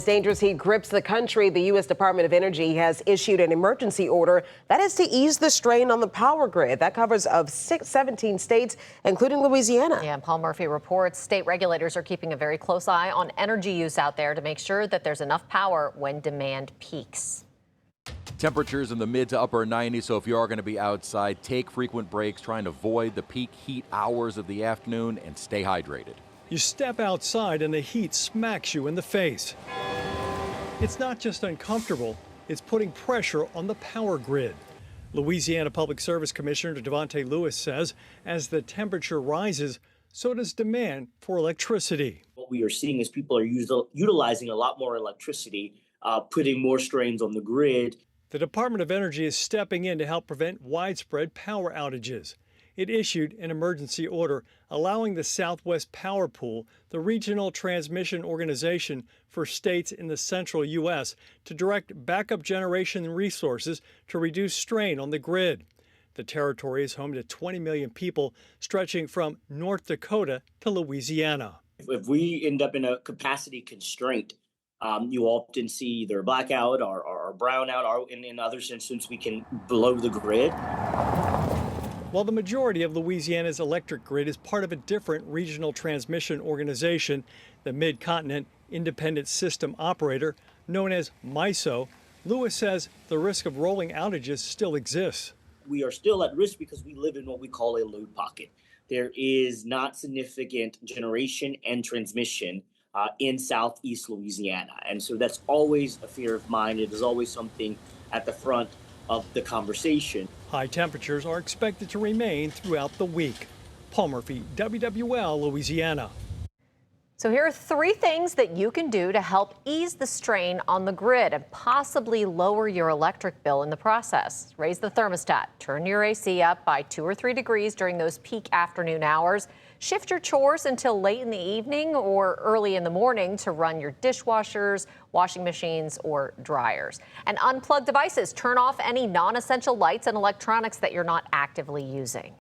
Dangerous heat grips the country. The U.S. Department of Energy has issued an emergency order that is to ease the strain on the power grid. That covers 17 states, including Louisiana. Yeah, and Paul Murphy reports state regulators are keeping a very close eye on energy use out there to make sure that there's enough power when demand peaks. Temperatures in the mid to upper 90s, so if you are going to be outside, take frequent breaks, try and avoid the peak heat hours of the afternoon, and stay hydrated. You step outside and the heat smacks you in the face. It's not just uncomfortable, it's putting pressure on the power grid. Louisiana Public Service Commissioner Devontae Lewis says as the temperature rises, so does demand for electricity. What we are seeing is people are utilizing a lot more electricity, putting more strains on the grid. The Department of Energy is stepping in to help prevent widespread power outages. It issued an emergency order allowing the Southwest Power Pool, the regional transmission organization for states in the central U.S., to direct backup generation resources to reduce strain on the grid. The territory is home to 20 million people, stretching from North Dakota to Louisiana. If we end up in a capacity constraint, you often see either a blackout or brownout, or in other instances, we can blow the grid. While the majority of Louisiana's electric grid is part of a different regional transmission organization, the Mid-Continent Independent System Operator, known as MISO, Lewis says the risk of rolling outages still exists. We are still at risk because we live in what we call a load pocket. There is not significant generation and transmission in southeast Louisiana. And so that's always a fear of mine. It is always something at the front of the conversation. High temperatures are expected to remain throughout the week. Paul Murphy, WWL, Louisiana. So here are 3 things that you can do to help ease the strain on the grid and possibly lower your electric bill in the process. Raise the thermostat, turn your AC up by 2 or 3 degrees during those peak afternoon hours. Shift your chores until late in the evening or early in the morning to run your dishwashers, washing machines, or dryers. And unplug devices. Turn off any non-essential lights and electronics that you're not actively using.